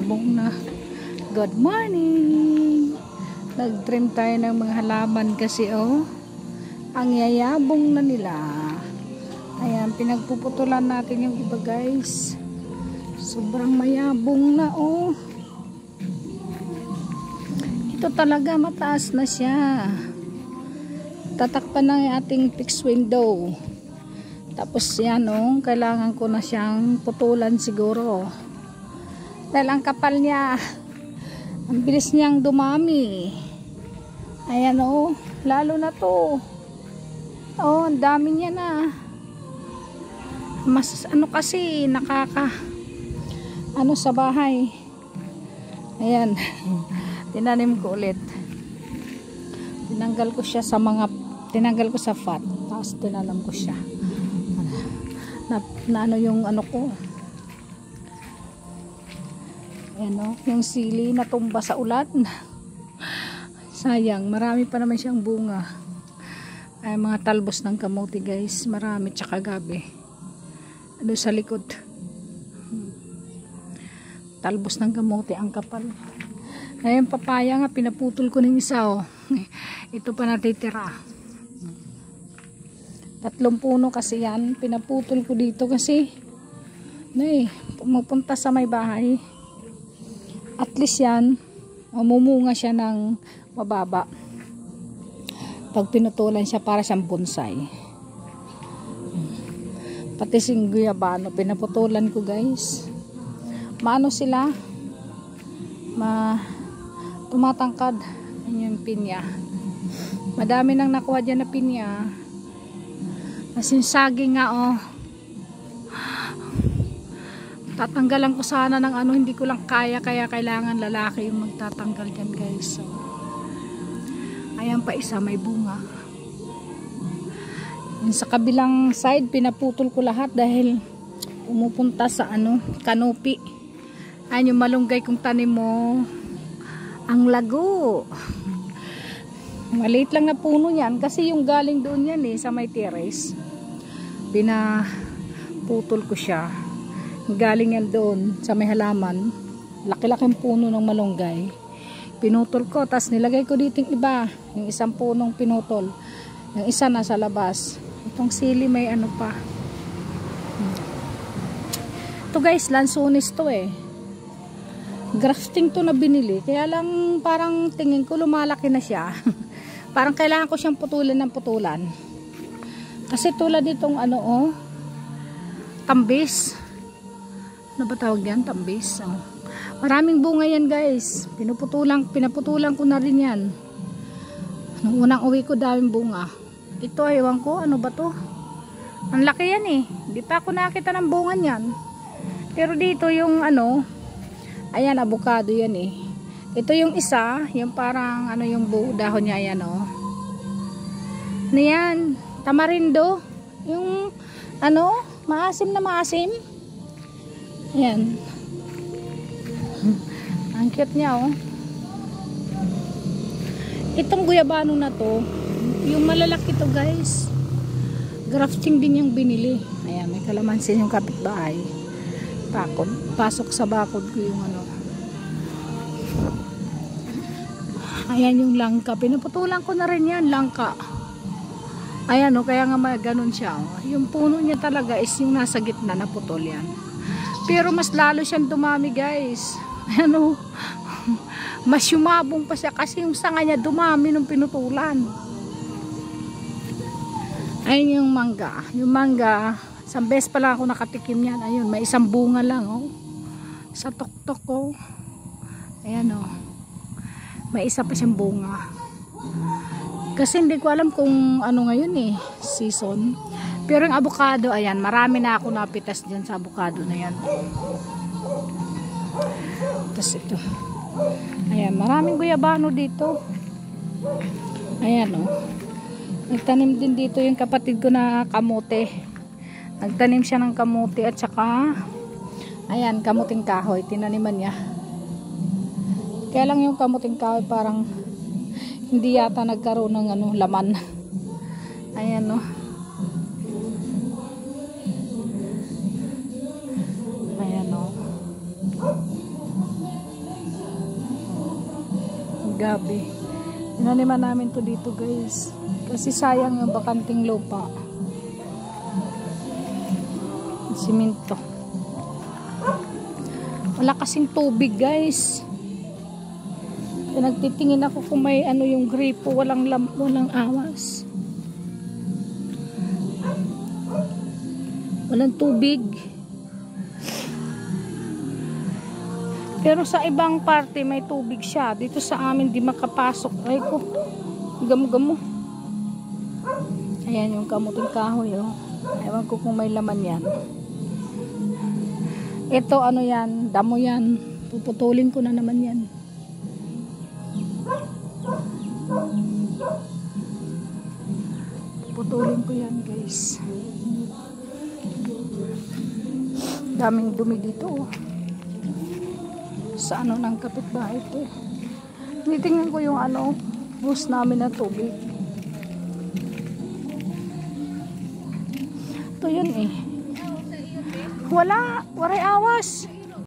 mayabong na. Good morning! Nag-trim tayo ng mga halaman kasi ang yayabong na nila. Ayan, pinagpuputulan natin yung iba guys. Sobrang mayabong na Ito talaga mataas na siya. Tatakpan na yung ating fixed window. Tapos yan kailangan ko na siyang putulan siguro. Dahil ang kapal niya, ang bilis niyang dumami. Ayan lalo na to. Ang dami niya na. Mas kasi nakaka sa bahay. Ayan. Tinanim ko ulit. Tinanggal ko siya tinanggal ko sa fat. Tapos tinanam ko siya. Na yung ko. Ayan yung sili natumba sa ulan. Sayang, marami pa naman siyang bunga. Ay mga talbos ng kamote guys, marami tsaka gabi. Sa likod. Talbos ng kamote ang kapal. Ayun papaya nga pinaputol ko ng isa Ito pa natitira. 3 puno kasi yan, pinaputol ko dito kasi pumupunta sa may bahay. At least yan, mamumunga siya ng mababa. Pag pinutulan siya para siyang bonsai. Pati sing guyabano, pinaputulan ko guys. Maano sila? Tumatangkad. Yung pinya. Madami nang nakuha dyan na pinya. Kasi saging nga tatanggalan ko sana ng hindi ko lang kaya kailangan lalaki yung magtatanggal dyan guys. Ayan pa isa may bunga. Yung sa kabilang side pinaputol ko lahat dahil pumupunta sa canopy. Ayan yung malunggay kong tanim ang lago. Maliit lang na puno yan kasi yung galing doon yan sa may terrace. Pinaputol ko siya. Galing yan doon sa may halaman. Laki-laking puno ng malunggay. Pinutol ko, tas nilagay ko dito yung iba. Yung isang punong pinutol. Yung isa nasa labas. Itong sili may pa. Ito guys, lansones to grafting to na binili. Kaya lang parang tingin ko lumalaki na siya. Parang kailangan ko siyang putulan ng putulan. Kasi tulad itong tambis. Ano ba tawag yan? Tambis. Maraming bunga yan guys. Pinaputulan ko na rin yan. Nung unang uwi ko daming bunga. Ito ewan ko ano ba to? Ang laki yan Hindi pa ako nakita ng bunga niyan. Pero dito yung ayan avocado yan Ito yung isa, yung parang yung dahon niya yan Ano yan? Tamarindo. Yung maasim na maasim. Ayan. Ang cute niya Itong guyabano na to, yung malalaki to guys. Grafting din yung binili. Ayan, may kalamansin yung kapitbahay. Pasok sa bakod ko yung Ayan yung langka. Pinaputulan ko na rin yan, langka. Ayan kaya nga ganun siya. Yung puno niya talaga is yung nasa gitna na putol yan. Pero mas lalo siyang dumami guys. Ayan mas yumabong pa siya kasi yung sanga niya dumami nung pinutulan. Ayun yung mangga. Yung mangga, isang beses pa lang ako nakatikim yan. Ayun, may isang bunga lang sa tuktok Ayan may isa pa siyang bunga. Kasi hindi ko alam kung ngayon season. Pero yung avocado, ayan, marami na ako napitas dyan sa avocado na yan. Tapos ito. Ayan, maraming guyabano dito. Ayan nagtanim din dito yung kapatid ko na kamote. Nagtanim siya ng kamote at saka ayan, kamuting kahoy. Tinaniman niya. Kaya lang yung kamuting kahoy parang hindi yata nagkaroon ng laman. Ayan Ayan gabi. Inaniman namin to dito guys. Kasi sayang yung bakanting lupa. Siminto. Wala kasing tubig guys. Nagtitingin ako kung may ano yung gripo. Walang awas. Walang tubig. Pero sa ibang parte may tubig siya. Dito sa amin di makapasok. Ay ko. Gamo-gamo. Ayan yung kamuting kahoy. Oh. Ewan ko kung may laman yan. Ito ano yan. Damo yan. Puputulin ko na naman yan. Puputulin ko yan guys. Daming dumi dito. Oh. Sa ano ng kapitbahay ko. Tinitingnan ko yung ano, hose namin na tubig. Ito yun eh. Wala awas.